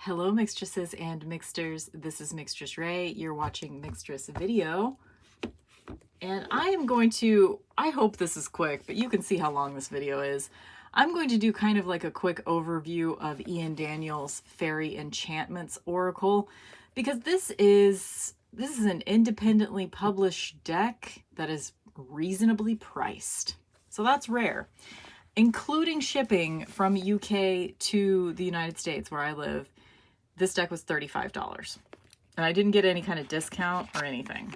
Hello, Mixtresses and Mixters. This is Mixtress Ray. You're watching Mixtress Video. And I am going to, I hope this is quick, but you can see how long this video is. I'm going to do kind of like a quick overview of Ian Daniels' Faerie Enchantments Oracle, because this is an independently published deck that is reasonably priced. So that's rare. Including shipping from UK to the United States where I live, this deck was $35. And I didn't get any kind of discount or anything.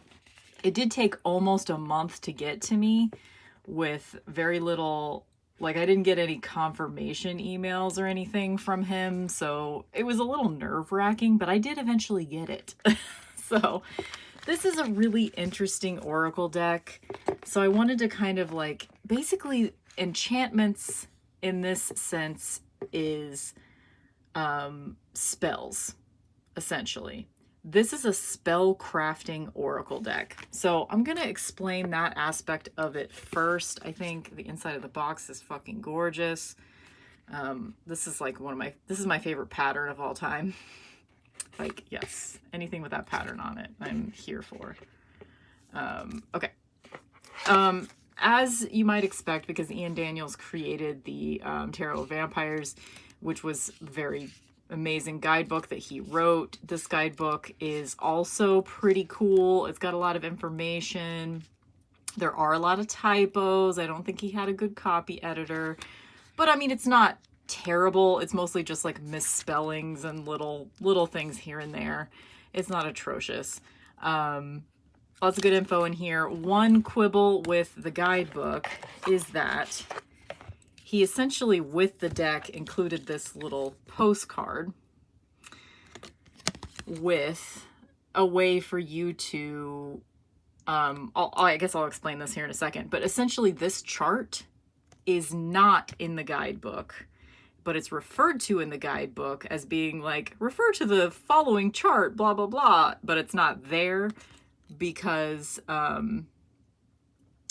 It did take almost a month to get to me with very little, like I didn't get any confirmation emails or anything from him. So it was a little nerve-wracking, but I did eventually get it. So this is a really interesting Oracle deck. So I wanted to kind of like, basically enchantments in this sense is spells, essentially. This is a spell crafting Oracle deck. So I'm going to explain that aspect of it first. I think the inside of the box is fucking gorgeous. This is like this is my favorite pattern of all time. Like, yes, anything with that pattern on it, I'm here for. Okay. As you might expect, because Ian Daniels created the Tarot of Vampires, which was very amazing guidebook that he wrote. This guidebook is also pretty cool. It's got a lot of information. There are a lot of typos. I don't think he had a good copy editor, but I mean, it's not terrible. It's mostly just like misspellings and little things here and there. It's not atrocious. Lots of good info in here. One quibble with the guidebook is that he essentially, with the deck, included this little postcard with a way for you to, I guess I'll explain this here in a second, but essentially this chart is not in the guidebook, but it's referred to in the guidebook as being like, refer to the following chart, blah, blah, blah, but it's not there because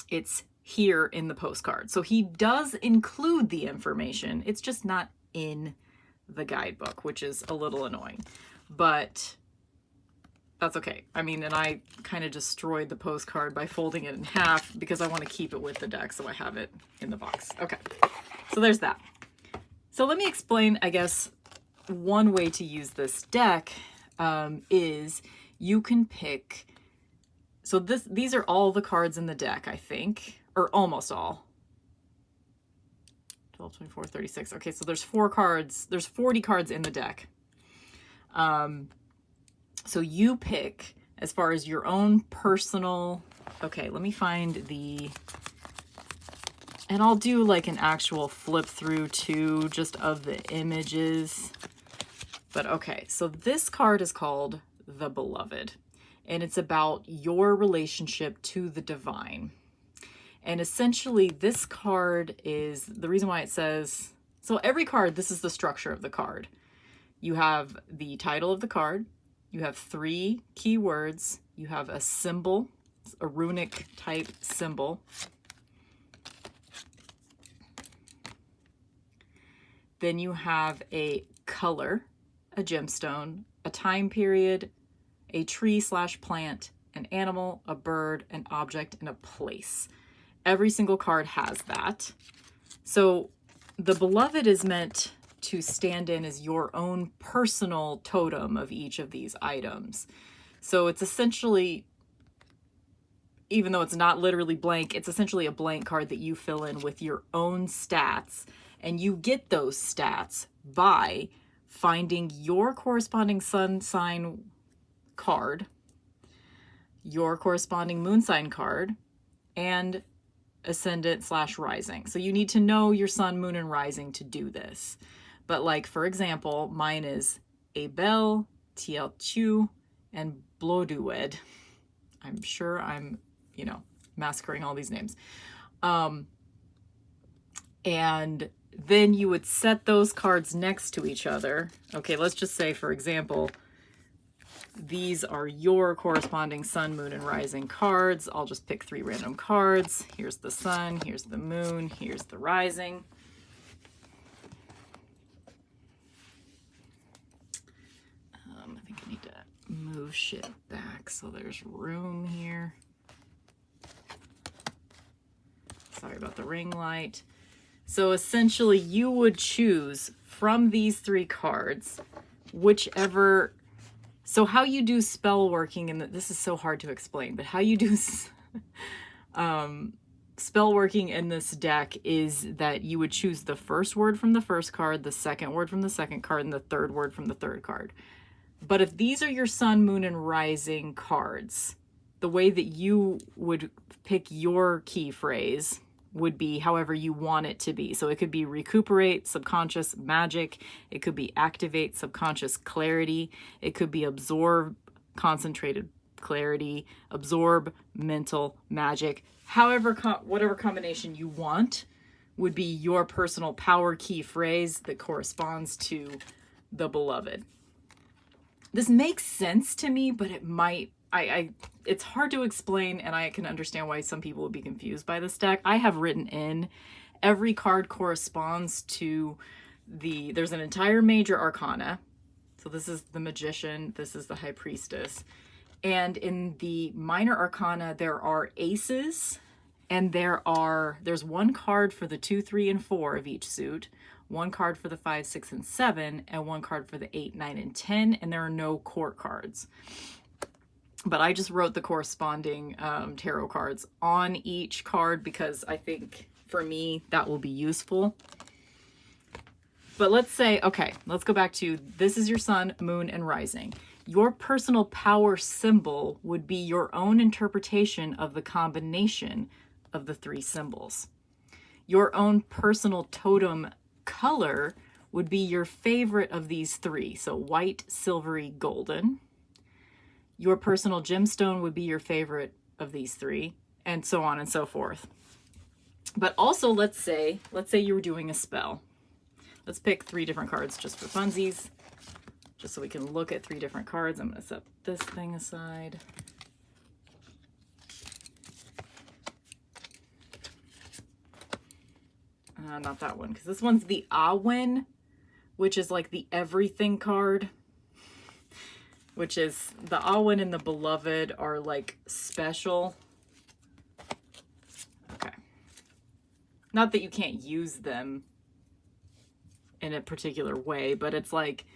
it's here in the postcard. So he does include the information. It's just not in the guidebook, which is a little annoying, but that's okay. I mean, and I kind of destroyed the postcard by folding it in half because I want to keep it with the deck. So I have it in the box. Okay. So there's that. So let me explain, I guess, one way to use this deck is you can pick. So these are all the cards in the deck, I think, or almost all. 12, 24, 36. Okay, so there's 4 cards. There's 40 cards in the deck. So you pick as far as your own personal. Okay, let me find and I'll do like an actual flip through too, just of the images. But okay, so this card is called The Beloved. And it's about your relationship to the divine. And essentially this card is, the reason why it says, so every card, this is the structure of the card. You have the title of the card, you have 3 keywords, you have a symbol, a runic type symbol. Then you have a color, a gemstone, a time period, a tree/plant, an animal, a bird, an object, and a place. Every single card has that. So the Beloved is meant to stand in as your own personal totem of each of these items. So it's essentially, even though it's not literally blank, it's essentially a blank card that you fill in with your own stats. And you get those stats by finding your corresponding sun sign card, your corresponding moon sign card, and ascendant/rising. So you need to know your sun, moon, and rising to do this. But like, for example, mine is Abel, Tielchu, and Blodued. I'm sure I'm, massacring all these names. And then you would set those cards next to each other. Okay, let's just say, for example, these are your corresponding sun, moon, and rising cards. I'll just pick 3 random cards. Here's the sun, here's the moon, here's the rising. move shit back so there's room here. Sorry about the ring light. So essentially you would choose from these 3 cards whichever. So how you do spell working, and this is so hard to explain, but how you do spell working in this deck is that you would choose the first word from the first card, the second word from the second card, and the third word from the third card. But if these are your sun, moon, and rising cards, the way that you would pick your key phrase would be however you want it to be. So it could be recuperate, subconscious magic. It could be activate, subconscious clarity. It could be absorb, concentrated clarity, absorb, mental magic. However, whatever combination you want would be your personal power key phrase that corresponds to the beloved. This makes sense to me, but it might, it's hard to explain, and I can understand why some people would be confused by this deck. I have written in every card corresponds to there's an entire major arcana. So this is the Magician, this is the High Priestess. And in the minor arcana, there are aces, and there's 1 card for the 2, 3, and 4 of each suit, 1 card for the 5, 6, and 7, and 1 card for the 8, 9, and 10, and there are no court cards. But I just wrote the corresponding tarot cards on each card because I think, for me, that will be useful. But let's say, okay, let's go back to this is your sun, moon, and rising. Your personal power symbol would be your own interpretation of the combination of the 3 symbols. Your own personal totem color would be your favorite of these 3. So white, silvery, golden. Your personal gemstone would be your favorite of these 3, and so on and so forth. But also, let's say you were doing a spell. Let's pick 3 different cards just for funsies, just so we can look at 3 different cards. I'm going to set this thing aside. Not that one, because this one's the Awen, which is like the everything card. Which is the Awen and the Beloved are like special. Okay. Not that you can't use them in a particular way, but it's like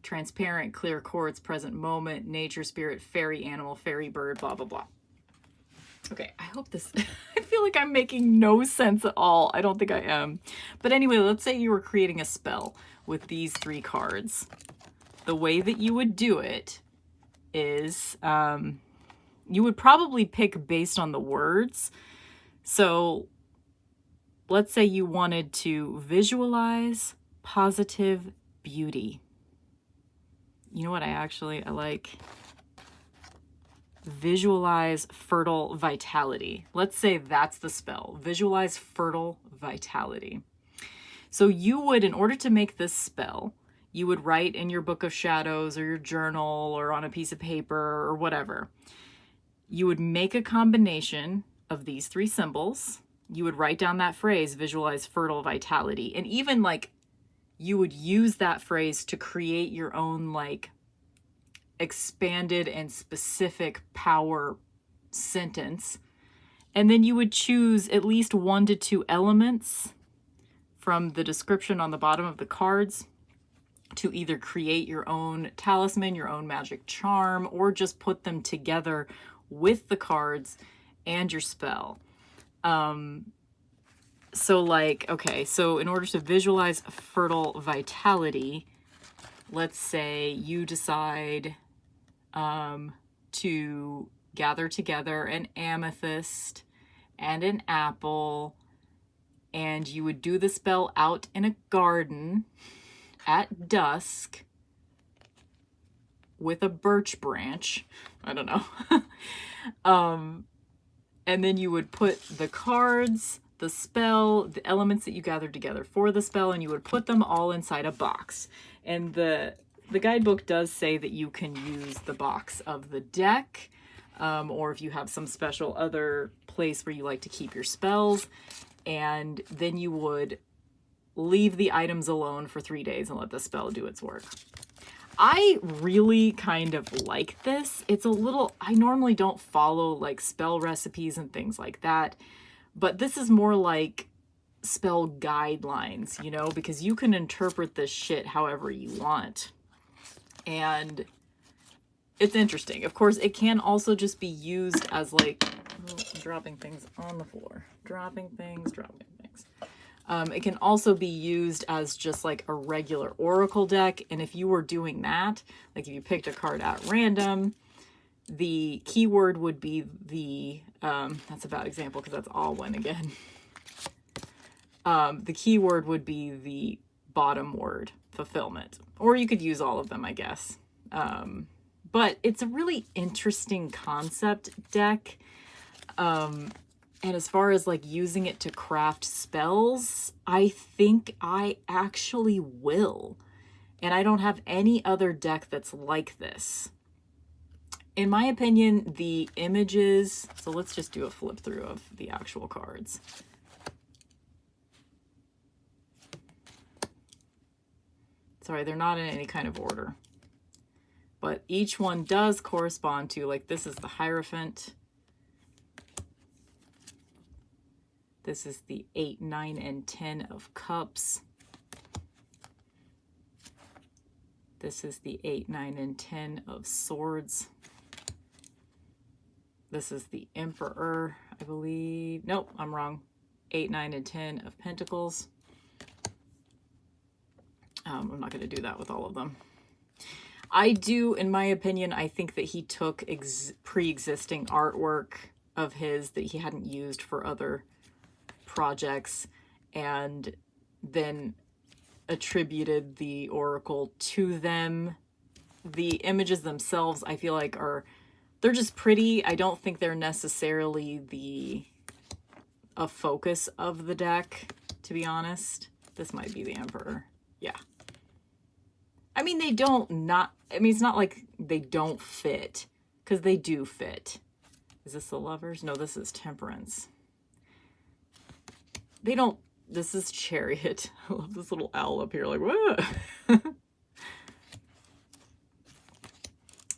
transparent, clear quartz, present moment, nature, spirit, fairy animal, fairy bird, blah, blah, blah. Okay, I hope this, I feel like I'm making no sense at all. I don't think I am. But anyway, let's say you were creating a spell with these 3 cards. The way that you would do it is you would probably pick based on the words. So let's say you wanted to visualize positive beauty. You know what I like? Visualize fertile vitality. Let's say that's the spell. Visualize fertile vitality. So you would, in order to make this spell, you would write in your book of shadows or your journal or on a piece of paper or whatever. You would make a combination of these 3 symbols. You would write down that phrase, visualize fertile vitality. And even like you would use that phrase to create your own like expanded and specific power sentence. And then you would choose at least 1 to 2 elements from the description on the bottom of the cards to either create your own talisman, your own magic charm, or just put them together with the cards and your spell. So like, okay, so in order to visualize fertile vitality, let's say you decide to gather together an amethyst and an apple, and you would do the spell out in a garden at dusk with a birch branch. I don't know. And then you would put the cards, the spell, the elements that you gathered together for the spell, and you would put them all inside a box. And the guidebook does say that you can use the box of the deck, or if you have some special other place where you like to keep your spells, and then you would leave the items alone for 3 days and let the spell do its work. I really kind of like this. It's a little, I normally don't follow like spell recipes and things like that, but this is more like spell guidelines, you know, because you can interpret this shit however you want. And it's interesting. Of course, it can also just be used as like, oh, I'm dropping things on the floor. Dropping things. It can also be used as just like a regular oracle deck. And if you were doing that, like if you picked a card at random, the keyword would be the, that's a bad example because that's all one again. The keyword would be the bottom word, fulfillment. Or you could use all of them, I guess. But it's a really interesting concept deck. And as far as like using it to craft spells, I think I actually will. And I don't have any other deck that's like this. In my opinion, the images, so let's just do a flip through of the actual cards. Sorry, they're not in any kind of order. But each one does correspond to, like, this is the Hierophant. This is the 8, 9, and 10 of Cups. This is the 8, 9, and 10 of Swords. This is the Emperor, I believe. Nope, I'm wrong. 8, 9, and 10 of Pentacles. I'm not going to do that with all of them. I do, in my opinion, I think that he took pre-existing artwork of his that he hadn't used for other projects and then attributed the oracle to them. The images themselves, I feel like they're just pretty. I don't think they're necessarily a focus of the deck, to be honest. This might be the Emperor. Yeah. I mean, it's not like they don't fit, because they do fit. Is this the Lovers? No, this is Temperance. This is Chariot. I love this little owl up here, like, whoa.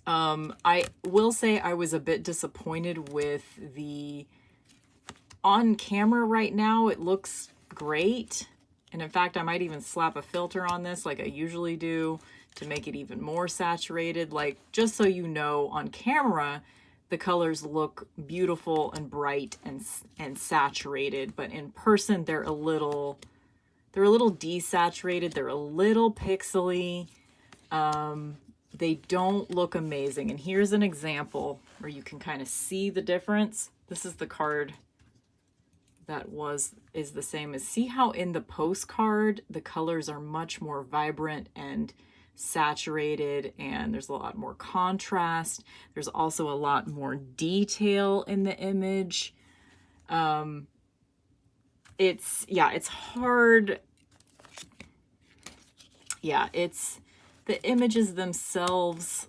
I will say I was a bit disappointed with on camera right now. It looks great. And in fact, I might even slap a filter on this like I usually do to make it even more saturated. Like, just so you know, on camera, the colors look beautiful and bright and saturated, but in person they're a little desaturated. They're a little pixely. They don't look amazing. And here's an example where you can kind of see the difference. This is the card that is the same as, see how in the postcard the colors are much more vibrant and saturated, and there's a lot more contrast. There's also a lot more detail in the image. It's hard. Yeah, the images themselves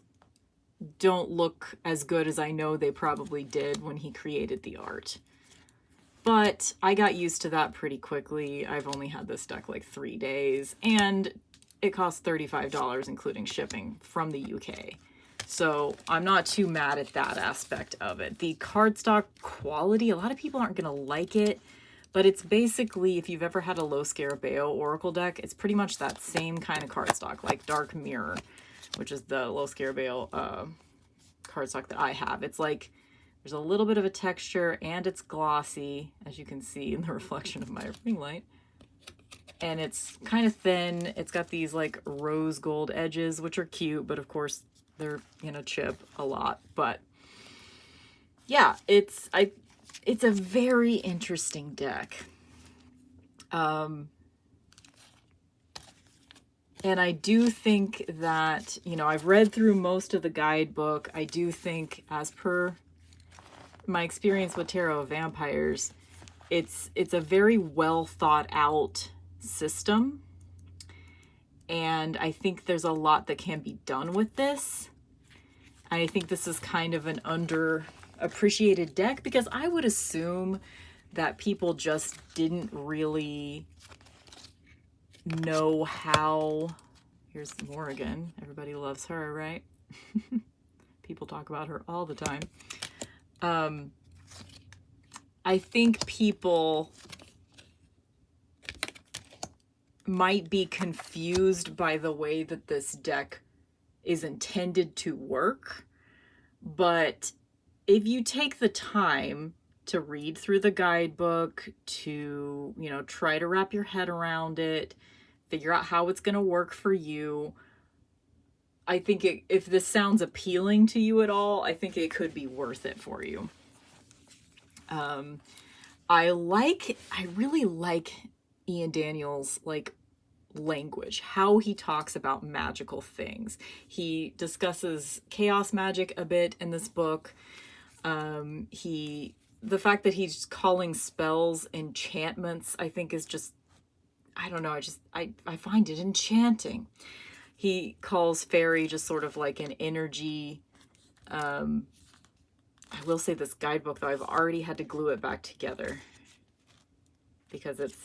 don't look as good as I know they probably did when he created the art. But I got used to that pretty quickly. I've only had this deck like 3 days, and it costs $35, including shipping, from the UK. So I'm not too mad at that aspect of it. The cardstock quality, a lot of people aren't going to like it, but it's basically, if you've ever had a Lo Scarabeo Oracle deck, it's pretty much that same kind of cardstock, like Dark Mirror, which is the Lo Scarabeo cardstock that I have. It's like, there's a little bit of a texture, and it's glossy, as you can see in the reflection of my ring light. And it's kind of thin. It's got these like rose gold edges, which are cute, but of course they're gonna chip a lot. But yeah, it's a very interesting deck. And I do think that, I've read through most of the guidebook. I do think, as per my experience with Tarot of Vampires, it's a very well thought out system, and I think there's a lot that can be done with this. I think this is kind of an underappreciated deck, because I would assume that people just didn't really know how, Here's Morrigan. Everybody loves her, right? People talk about her all the time. I think people might be confused by the way that this deck is intended to work, but if you take the time to read through the guidebook, to, you know, try to wrap your head around it, figure out how it's going to work for you, I think if this sounds appealing to you at all, I think it could be worth it for you. I really like Ian Daniels' language, how he talks about magical things. He discusses chaos magic a bit in this book. The fact that he's calling spells enchantments, I think is just, I don't know, I find it enchanting. He calls Faerie just sort of like an energy. I will say this guidebook, though, I've already had to glue it back together because it's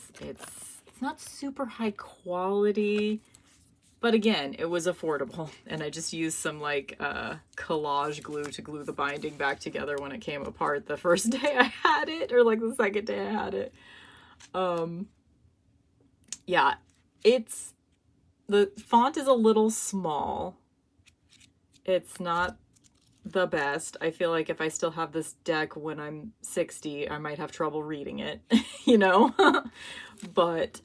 not super high quality, but again, it was affordable, and I just used some collage glue to glue the binding back together when it came apart the first day I had it, or the second day I had it. Yeah, the font is a little small. It's not the best. I feel like if I still have this deck when I'm 60, I might have trouble reading it, you know? But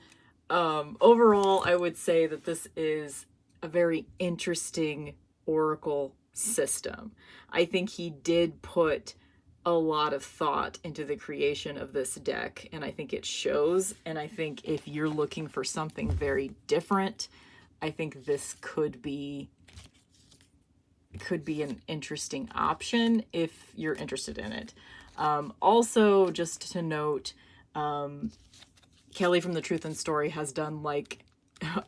overall, I would say that this is a very interesting oracle system. I think he did put a lot of thought into the creation of this deck, and I think it shows. And I think if you're looking for something very different, I think this could be an interesting option if you're interested in it. Also, just to note, Kelly from The Truth and Story has done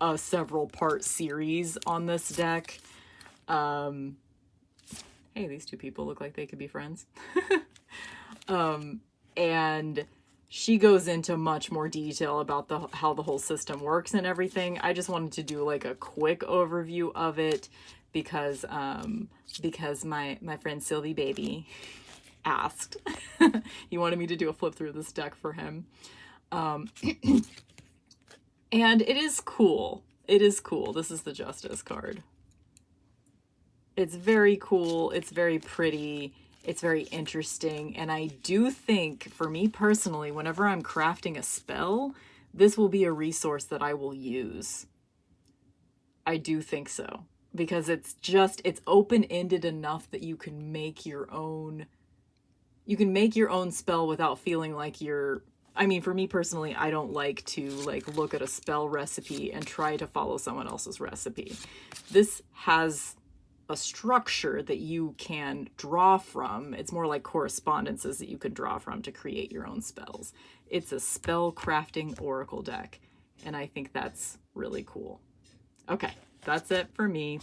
a several part series on this deck. Hey, these two people look like they could be friends. And she goes into much more detail about how the whole system works and everything. I just wanted to do a quick overview of it because my friend Sylvie Baby asked. He wanted me to do a flip through this deck for him. And it is cool. It is cool. This is the Justice card. It's very cool. It's very pretty. It's very interesting. And I do think, for me personally, whenever I'm crafting a spell, this will be a resource that I will use. I do think so. Because it's open-ended enough that you can make your own spell without feeling like you're, I mean, for me personally, I don't like to look at a spell recipe and try to follow someone else's recipe. This has a structure that you can draw from. It's more like correspondences that you can draw from to create your own spells. It's a spell crafting oracle deck, and I think that's really cool. Okay, that's it for me.